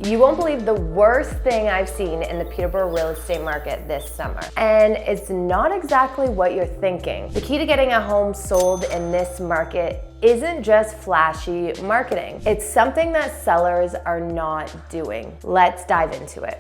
You won't believe the worst thing I've seen in the Peterborough real estate market this summer. And it's not exactly what you're thinking. The key to getting a home sold in this market isn't just flashy marketing. It's something that sellers are not doing. Let's dive into it.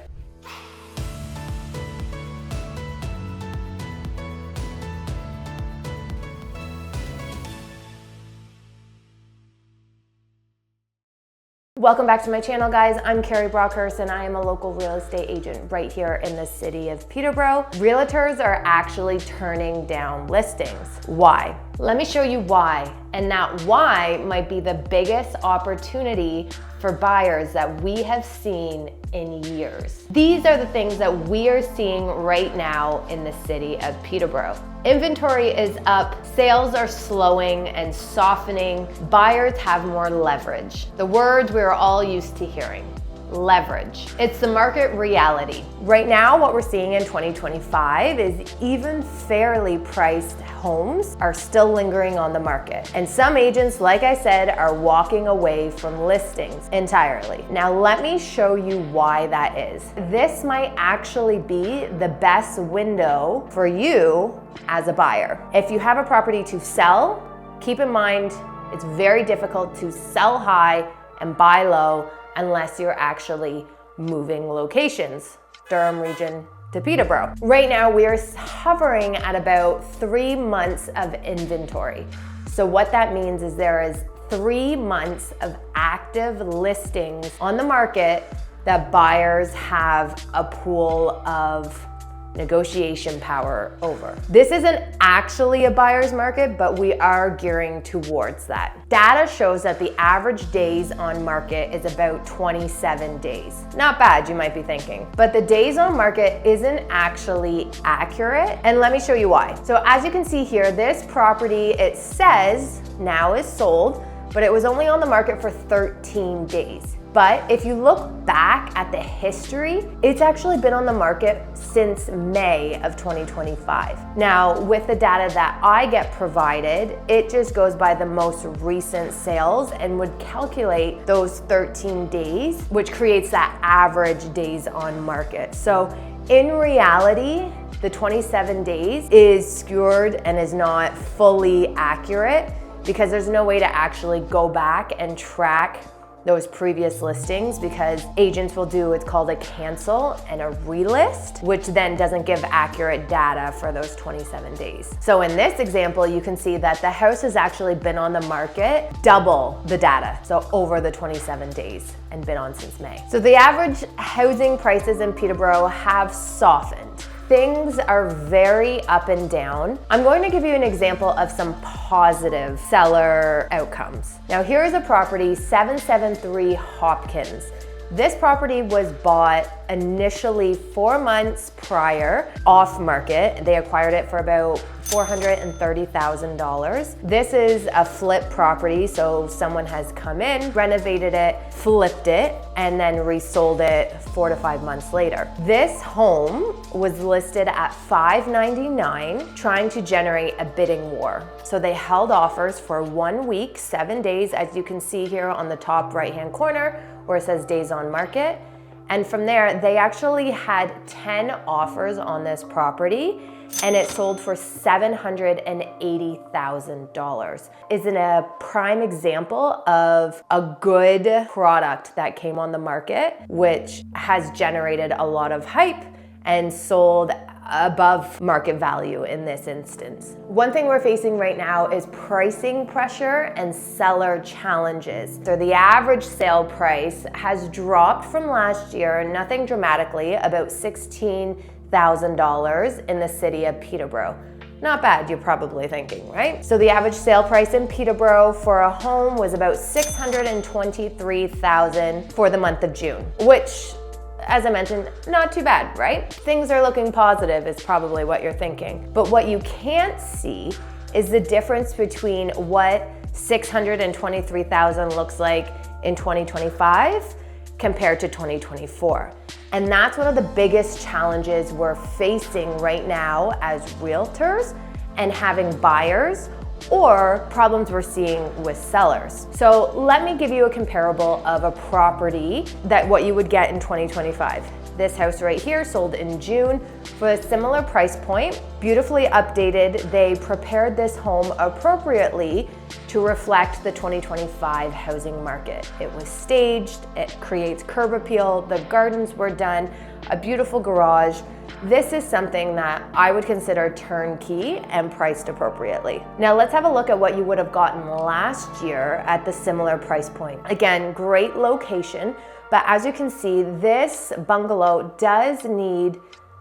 Welcome back to my channel, guys. I'm Carrie Brockhurst and I am a local real estate agent right here in the city of Peterborough. Realtors are actually turning down listings. Why? Let me show you why. And that why might be the biggest opportunity for buyers that we have seen in years. These are the things that we are seeing right now in the city of Peterborough. Inventory is up, sales are slowing and softening, buyers have more leverage. The words we're all used to hearing. Leverage. It's the market reality. Right now, what we're seeing in 2025 is even fairly priced homes are still lingering on the market. And some agents, like I said, are walking away from listings entirely. Now, let me show you why that is. This might actually be the best window for you as a buyer. If you have a property to sell, keep in mind, it's very difficult to sell high and buy low unless you're actually moving locations, Durham region to Peterborough. Right now, we are hovering at about 3 months of inventory. So what that means is there is 3 months of active listings on the market that buyers have a pool of negotiation power over. This isn't actually a buyer's market, but we are gearing towards that. Data shows that the average days on market is about 27 days. Not bad, you might be thinking. But the days on market isn't actually accurate, and let me show you why. So as you can see here, this property, it says now is sold, but it was only on the market for 13 days. But if you look back at the history, it's actually been on the market since May of 2025. Now, with the data that I get provided, it just goes by the most recent sales and would calculate those 13 days, which creates that average days on market. So in reality, the 27 days is skewed and is not fully accurate because there's no way to actually go back and track those previous listings, because agents will do what's called a cancel and a relist, which then doesn't give accurate data for those 27 days. So in this example, you can see that the house has actually been on the market double the data, so over the 27 days, and been on since May. So the average housing prices in Peterborough have softened. Things are very up and down. I'm going to give you an example of some positive seller outcomes. Now here is a property, 773 Hopkins. This property was bought initially 4 months prior, off market. They acquired it for about $430,000. This is a flip property, so someone has come in, renovated it, flipped it, and then resold it 4 to 5 months later. This home was listed at $599, trying to generate a bidding war. So they held offers for 1 week, 7 days, as you can see here on the top right-hand corner, where it says days on market. And from there, they actually had 10 offers on this property, and it sold for $780,000. Isn't a prime example of a good product that came on the market, which has generated a lot of hype and sold above market value in this instance. One thing we're facing right now is pricing pressure and seller challenges. So the average sale price has dropped from last year, nothing dramatically, about $16,000 in the city of Peterborough. Not bad, you're probably thinking, right? So the average sale price in Peterborough for a home was about $623,000 for the month of June, which, as I mentioned, not too bad, right? Things are looking positive is probably what you're thinking. But what you can't see is the difference between what $623,000 looks like in 2025 compared to 2024. And that's one of the biggest challenges we're facing right now as realtors and having buyers or problems we're seeing with sellers. So let me give you a comparable of a property that what you would get in 2025. This house right here sold in June for a similar price point, beautifully updated. They prepared this home appropriately to reflect the 2025 housing market. It was staged, it creates curb appeal, the gardens were done, a beautiful garage. This is something that I would consider turnkey and priced appropriately. Now let's have a look at what you would have gotten last year at the similar price point. Again, great location, but as you can see, this bungalow does need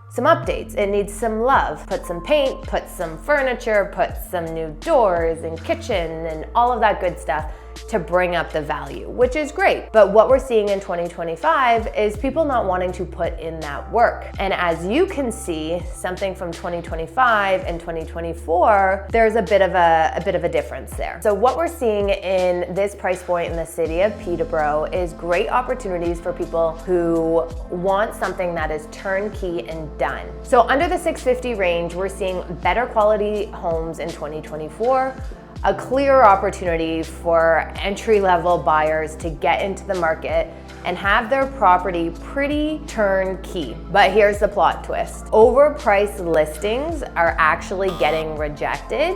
some updates. It needs some love. Put some paint, put some furniture, put some new doors and kitchen and all of that good stuff to bring up the value, which is great. But what we're seeing in 2025 is people not wanting to put in that work. And as you can see, something from 2025 and 2024, there's a bit of a difference there. So what we're seeing in this price point in the city of Peterborough is great opportunities for people who want something that is turnkey and done. So under the 650 range, we're seeing better quality homes in 2024, a clear opportunity for entry-level buyers to get into the market and have their property pretty turnkey. But here's the plot twist. Overpriced listings are actually getting rejected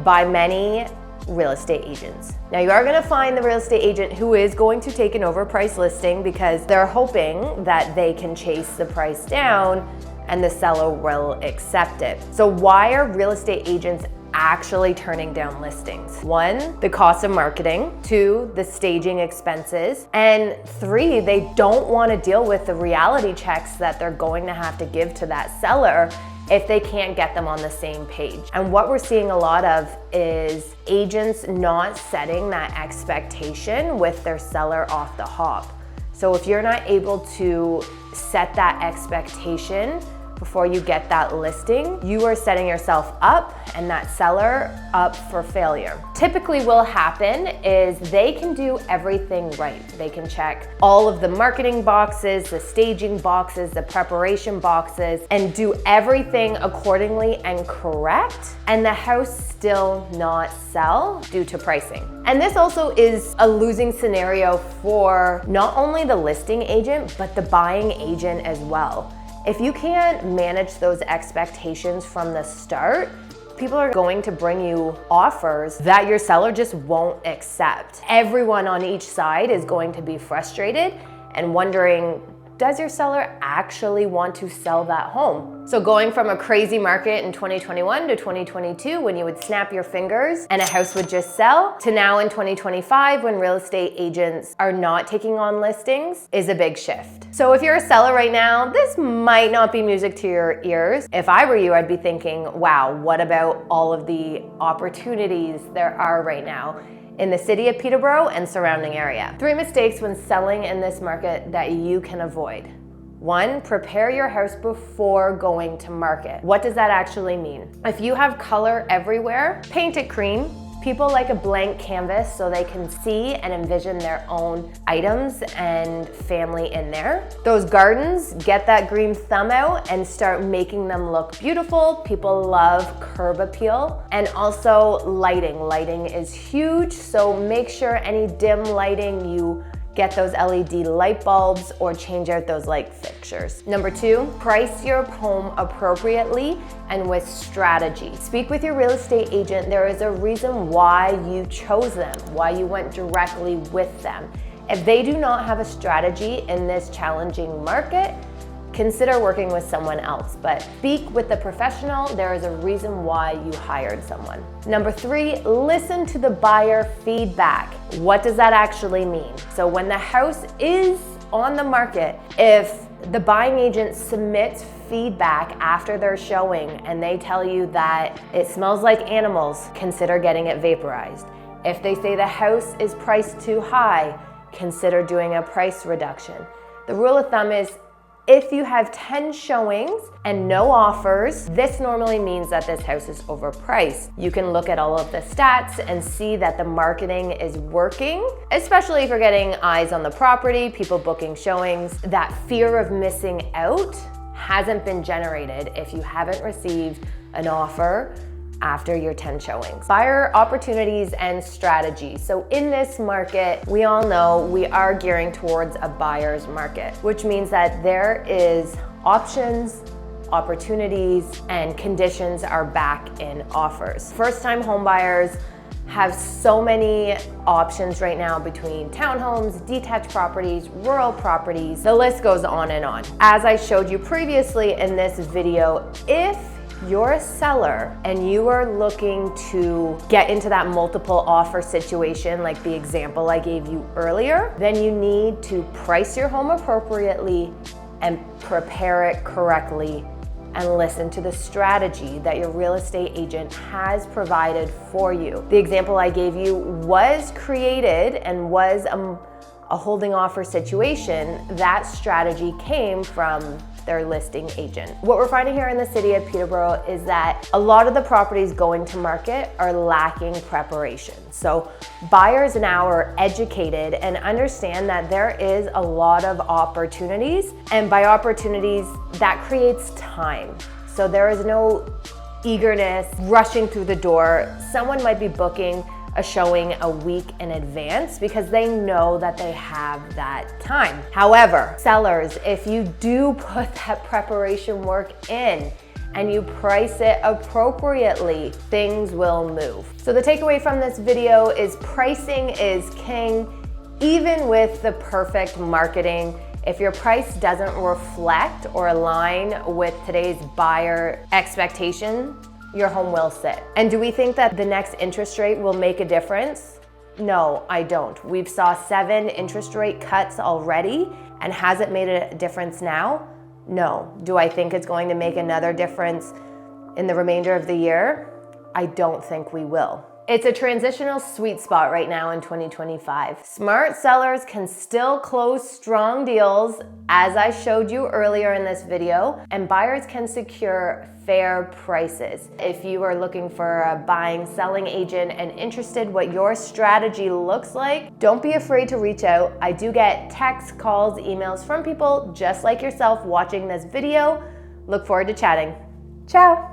by many real estate agents. Now you are gonna find the real estate agent who is going to take an overpriced listing because they're hoping that they can chase the price down and the seller will accept it. So why are real estate agents actually turning down listings? 1, the cost of marketing. 2, the staging expenses. And 3, they don't want to deal with the reality checks that they're going to have to give to that seller if they can't get them on the same page. And what we're seeing a lot of is agents not setting that expectation with their seller off the hop. So if you're not able to set that expectation before you get that listing, you are setting yourself up and that seller up for failure. Typically what will happen is they can do everything right. They can check all of the marketing boxes, the staging boxes, the preparation boxes, and do everything accordingly and correct, and the house still not sell due to pricing. And this also is a losing scenario for not only the listing agent, but the buying agent as well. If you can't manage those expectations from the start, people are going to bring you offers that your seller just won't accept. Everyone on each side is going to be frustrated and wondering, does your seller actually want to sell that home? So going from a crazy market in 2021 to 2022 when you would snap your fingers and a house would just sell, to now in 2025 when real estate agents are not taking on listings is a big shift. So if you're a seller right now, this might not be music to your ears. If I were you, I'd be thinking, wow, what about all of the opportunities there are right now in the city of Peterborough and surrounding area? 3 mistakes when selling in this market that you can avoid. 1, prepare your house before going to market. What does that actually mean? If you have color everywhere, paint it cream. People like a blank canvas so they can see and envision their own items and family in there. Those gardens, get that green thumb out and start making them look beautiful. People love curb appeal. And also lighting. Lighting is huge, so make sure any dim lighting you get those LED light bulbs or change out those light fixtures. Number 2, price your home appropriately and with strategy. Speak with your real estate agent. There is a reason why you chose them, why you went directly with them. If they do not have a strategy in this challenging market, consider working with someone else, but speak with the professional. There is a reason why you hired someone. Number 3, listen to the buyer feedback. What does that actually mean? So when the house is on the market, if the buying agent submits feedback after their showing and they tell you that it smells like animals, consider getting it vaporized. If they say the house is priced too high, consider doing a price reduction. The rule of thumb is if you have 10 showings and no offers, this normally means that this house is overpriced. You can look at all of the stats and see that the marketing is working, especially if you're getting eyes on the property, people booking showings. That fear of missing out hasn't been generated if you haven't received an offer after your 10 showings. Buyer opportunities and strategies. So in this market, we all know we are gearing towards a buyer's market, which means that there is options, opportunities, and conditions are back in offers. First-time home buyers have so many options right now between townhomes, detached properties, rural properties. The list goes on and on. As I showed you previously in this video, if you're a seller and you are looking to get into that multiple offer situation, like the example I gave you earlier, then you need to price your home appropriately and prepare it correctly and listen to the strategy that your real estate agent has provided for you. The example I gave you was created and was a holding offer situation. That strategy came from their listing agent. What we're finding here in the city of Peterborough is that a lot of the properties going to market are lacking preparation. So buyers now are educated and understand that there is a lot of opportunities, and by opportunities, that creates time. So there is no eagerness rushing through the door. Someone might be booking a showing a week in advance because they know that they have that time. However, sellers, if you do put that preparation work in and you price it appropriately, things will move. So the takeaway from this video is pricing is king. Even with the perfect marketing, if your price doesn't reflect or align with today's buyer expectation, your home will sit. And do we think that the next interest rate will make a difference? No, I don't. We've saw 7 interest rate cuts already, and has it made a difference now? No. Do I think it's going to make another difference in the remainder of the year? I don't think we will. It's a transitional sweet spot right now in 2025. Smart sellers can still close strong deals, as I showed you earlier in this video, and buyers can secure fair prices. If you are looking for a buying, selling agent and interested what your strategy looks like, don't be afraid to reach out. I do get texts, calls, emails from people just like yourself watching this video. Look forward to chatting. Ciao.